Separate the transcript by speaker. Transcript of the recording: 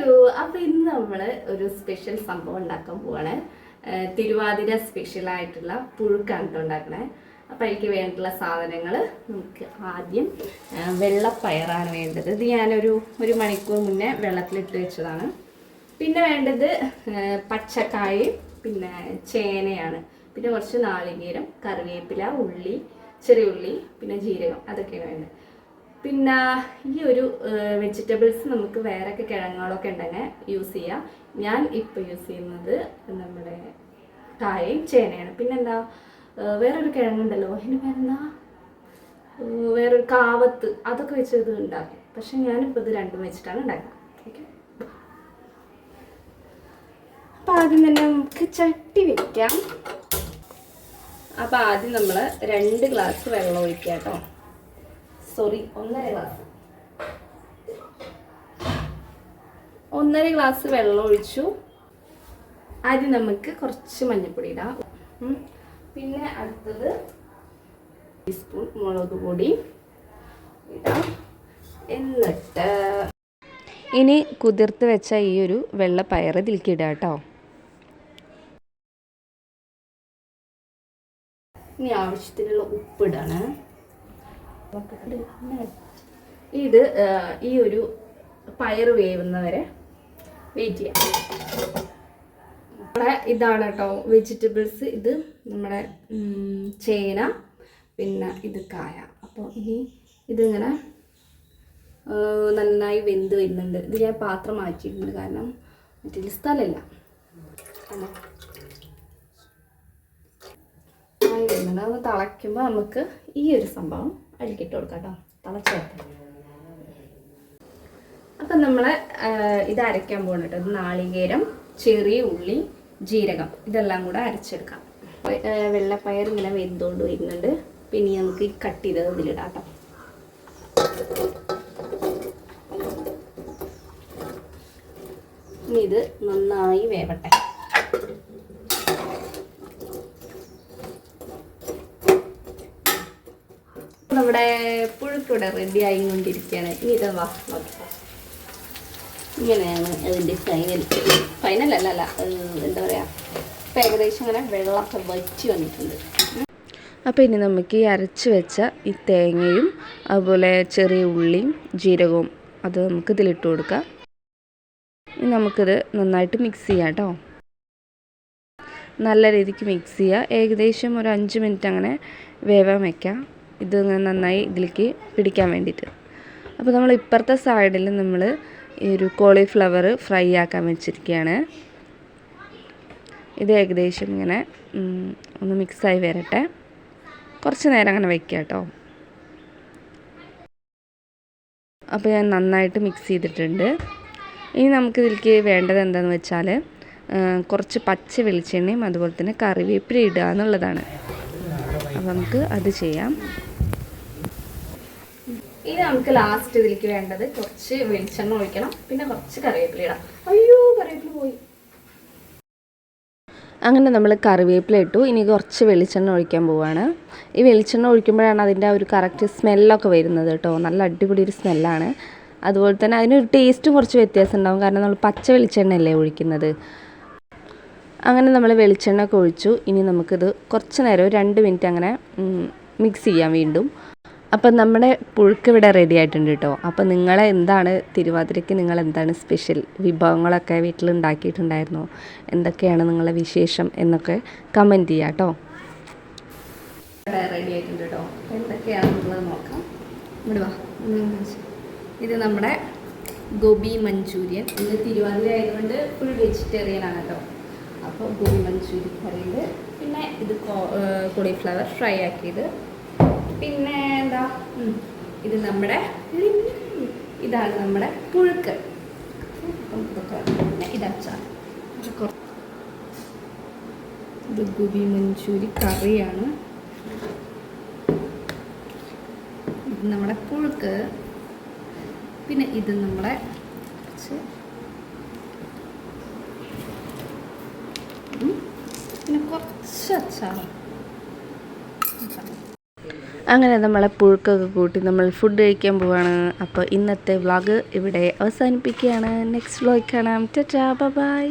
Speaker 1: Hello, അപ്പോൾ ഇന്ന് നമ്മൾ ഒരു സ്പെഷ്യൽ സംഭവം ഉണ്ടാക്കാൻ പോവാണ്. തിരുവാതിര സ്പെഷ്യലായിട്ടുള്ള പുഴുക്കാണ് ഉണ്ടാക്കണേ. അപ്പോൾ അതിലേക്ക് വേണ്ടിയിട്ടുള്ള സാധനങ്ങൾ നമുക്ക് ആദ്യം വെള്ളപ്പയറാണ് വേണ്ടത്. ഇത് ഞാനൊരു മണിക്കൂർ മുന്നേ വെള്ളത്തിലിട്ട് വെച്ചതാണ്. പിന്നെ വേണ്ടത് പച്ചക്കായയും പിന്നെ ചേനയാണ്. പിന്നെ കുറച്ച് നാളികേരം, കറിവേപ്പില, ഉള്ളി, ചെറിയ ഉള്ളി, പിന്നെ ജീരകം, അതൊക്കെയാണ് വേണ്ടത്. പിന്നെ ഈ ഒരു വെജിറ്റബിൾസ് നമുക്ക് വേറെയൊക്കെ കിഴങ്ങുകളൊക്കെ ഉണ്ടെങ്കിൽ യൂസ് ചെയ്യാം. ഞാൻ ഇപ്പോൾ യൂസ് ചെയ്യുന്നത് നമ്മുടെ കായയും ചേനയാണ്. പിന്നെന്താ വേറൊരു കിഴങ്ങുണ്ടല്ലോ, അതിന് പേരെന്താ, വേറൊരു കാവത്ത്, അതൊക്കെ വെച്ച് ഇത് ഉണ്ടാക്കും. പക്ഷെ ഞാനിപ്പോൾ ഇത് രണ്ടും വെച്ചിട്ടാണ് ഉണ്ടാക്കുക. ഓക്കെ, അപ്പോൾ ആദ്യം തന്നെ നമുക്ക് ചട്ടി വയ്ക്കാം. അപ്പോൾ ആദ്യം നമ്മൾ 2 ഗ്ലാസ് വെള്ളം ഒഴിക്കാം കേട്ടോ. സോറി, 1.5 ഗ്ലാസ് വെള്ളം ഒഴിച്ചു. ആദ്യം നമുക്ക് കുറച്ച് മഞ്ഞൾപ്പൊടി ഇടാം. പിന്നെ അടുത്തത് ടീസ്പൂൺ മുളക് പൊടി ഇടാം. എന്നിട്ട്
Speaker 2: ഇനി കുതിർത്ത് വെച്ച ഈ ഒരു വെള്ളപ്പയർ ഇതിലേക്ക് ഇടാം കേട്ടോ.
Speaker 1: ഇനി ആവശ്യത്തിനുള്ള ഉപ്പിടാണ്. ഇത് ഈ ഒരു പയറ് വേവുന്നവരെ വെയിറ്റ് ചെയ്യാം. നമ്മുടെ ഇതാണ് കേട്ടോ വെജിറ്റബിൾസ്. ഇത് നമ്മുടെ ചേന, പിന്നെ ഇത് കായ. അപ്പോൾ ഇനി ഇതിങ്ങനെ നന്നായി വെന്ത് വരുന്നുണ്ട്. ഇത് ഞാൻ പാത്രം മാറ്റിയിട്ടുണ്ട്, കാരണം മറ്റേ സ്ഥലമില്ല. വരുന്നുണ്ട്. അത് തിളയ്ക്കുമ്പോൾ നമുക്ക് ഈ ഒരു സംഭവം അടിക്കിട്ട് കൊടുക്കാം കേട്ടോ, തിളച്ചേർത്ത്. അപ്പം നമ്മൾ ഇത് അരയ്ക്കാൻ പോകണം കേട്ടോ. ഇത് നാളികേരം, ചെറിയ ഉള്ളി, ജീരകം, ഇതെല്ലാം കൂടെ അരച്ചെടുക്കാം. വെള്ളപ്പയർ ഇങ്ങനെ വെന്തുകൊണ്ട് വരുന്നുണ്ട്. പിന്നെ നമുക്ക് ഈ കട്ട് ചെയ്തത് ഇതിലിടാം കേട്ടോ. ഇനി ഇത് നന്നായി വേവട്ടെ. നമ്മുടെ പുഴുക്കൂടെ റെഡി ആയിക്കൊണ്ടിരിക്കുകയാണ്. ഇനി ഇത് വാ നോക്കാം. ഇങ്ങനെയാണ് അതിൻ്റെ ഫൈനൽ അല്ല എന്താ പറയുക, ഇപ്പം ഏകദേശം ഇങ്ങനെ വെള്ളമൊക്കെ വറ്റി വന്നിട്ടുണ്ട്.
Speaker 2: അപ്പോൾ ഇനി നമുക്ക് ഈ അരച്ച് വെച്ച ഈ തേങ്ങയും അതുപോലെ ചെറിയ ഉള്ളിയും ജീരകവും അത് നമുക്ക് ഇതിലിട്ട് കൊടുക്കാം. ഇനി നമുക്കിത് നന്നായിട്ട് മിക്സ് ചെയ്യാം കേട്ടോ. നല്ല രീതിക്ക് മിക്സ് ചെയ്യുക. ഏകദേശം ഒരു 5 മിനിറ്റ് അങ്ങനെ വേവാൻ വയ്ക്കാം. ഇത് നന്നായി ഇതിലേക്ക് പിടിക്കാൻ വേണ്ടിയിട്ട്. അപ്പോൾ നമ്മൾ ഇപ്പുറത്തെ സൈഡിൽ നമ്മൾ ഈ ഒരു കോളിഫ്ലവർ ഫ്രൈ ആക്കാൻ വെച്ചിരിക്കുകയാണ്. ഇത് ഏകദേശം ഇങ്ങനെ ഒന്ന് മിക്സായി വരട്ടെ. കുറച്ച് നേരം അങ്ങനെ വയ്ക്കുക കേട്ടോ. അപ്പോൾ ഞാൻ നന്നായിട്ട് മിക്സ് ചെയ്തിട്ടുണ്ട്. ഇനി നമുക്ക് ഇതിലേക്ക് വേണ്ടത് എന്താണെന്ന് വെച്ചാൽ കുറച്ച് പച്ച വെളിച്ചെണ്ണയും അതുപോലെ തന്നെ കറിവേപ്പില ഇടുക എന്നുള്ളതാണ്. അപ്പോൾ നമുക്ക് അത് ചെയ്യാം.
Speaker 1: ഇനി നമുക്ക് ലാസ്റ്റ് ഇതിലേക്ക് വേണ്ടത് കുറച്ച് വെളിച്ചെണ്ണ ഒഴിക്കണം, പിന്നെ കുറച്ച് കറിവേപ്പില ഇടാം. അയ്യോ, കറിവേപ്പില പോയി.
Speaker 2: അങ്ങനെ നമ്മൾ കറിവേപ്പില ഇട്ടു. ഇനി കുറച്ച് വെളിച്ചെണ്ണ ഒഴിക്കാൻ പോവുകയാണ്. ഈ വെളിച്ചെണ്ണ ഒഴിക്കുമ്പോഴാണ് അതിൻ്റെ ആ ഒരു കറക്റ്റ് സ്മെല്ലൊക്കെ വരുന്നത് കേട്ടോ. നല്ല അടിപൊളി ഒരു സ്മെല്ലാണ്. അതുപോലെ തന്നെ അതിനൊരു ടേസ്റ്റും കുറച്ച് വ്യത്യാസം ഉണ്ടാകും, കാരണം നമ്മൾ പച്ച വെളിച്ചെണ്ണയല്ലേ ഒഴിക്കുന്നത്. അങ്ങനെ നമ്മൾ വെളിച്ചെണ്ണ ഒക്കെ ഒഴിച്ചു. ഇനി നമുക്കിത് കുറച്ച് നേരം 2 മിനിറ്റ് അങ്ങനെ മിക്സ് ചെയ്യാം വീണ്ടും. അപ്പം നമ്മുടെ പുഴുക്ക് ഇവിടെ റെഡി ആയിട്ടുണ്ട് കേട്ടോ. അപ്പം തിരുവാതിരയ്ക്ക് നിങ്ങൾ എന്താണ് സ്പെഷ്യൽ വിഭവങ്ങളൊക്കെ വീട്ടിൽ ഉണ്ടാക്കിയിട്ടുണ്ടായിരുന്നോ, എന്തൊക്കെയാണ് നിങ്ങളുടെ വിശേഷം എന്നൊക്കെ കമൻറ്റ് ചെയ്യാം കേട്ടോ.
Speaker 1: ഇവിടെ റെഡി ആയിട്ടുണ്ട് കേട്ടോ. എന്തൊക്കെയാണെന്നുള്ളത് നോക്കാം. ഇവിടെ വാ. ഇത് നമ്മുടെ ഗോബി മഞ്ചൂരിയൻ. ഇന്ന് തിരുവാതിര ആയതുകൊണ്ട് ഫുൾ വെജിറ്റേറിയൻ ആണ് കേട്ടോ. അപ്പോൾ ഗോബി മഞ്ചൂരിയൻ കറിയുണ്ട്. പിന്നെ ഇത് കോളിഫ്ലവർ ഫ്രൈ ആക്കിയത്. പിന്നെ എന്താ, ഇത് നമ്മുടെ ഇതാണ് നമ്മുടെ പുഴുക്ക്. പിന്നെ ഇത് അച്ചാർ. ഇത് ഗോബി മഞ്ചൂരി കറിയാണ്. ഇത് നമ്മുടെ പുഴുക്ക്. പിന്നെ ഇത് നമ്മുടെ പിന്നെ കുറച്ച് അച്ചാർ.
Speaker 2: അങ്ങനെ നമ്മളെ പുഴുക്കൊക്കെ കൂട്ടി നമ്മൾ ഫുഡ് കഴിക്കാൻ പോവാണ്. അപ്പോൾ ഇന്നത്തെ വ്ളോഗ് ഇവിടെ അവസാനിപ്പിക്കുകയാണ്. നെക്സ്റ്റ് വ്ളോഗ് കാണാം. Tata bye.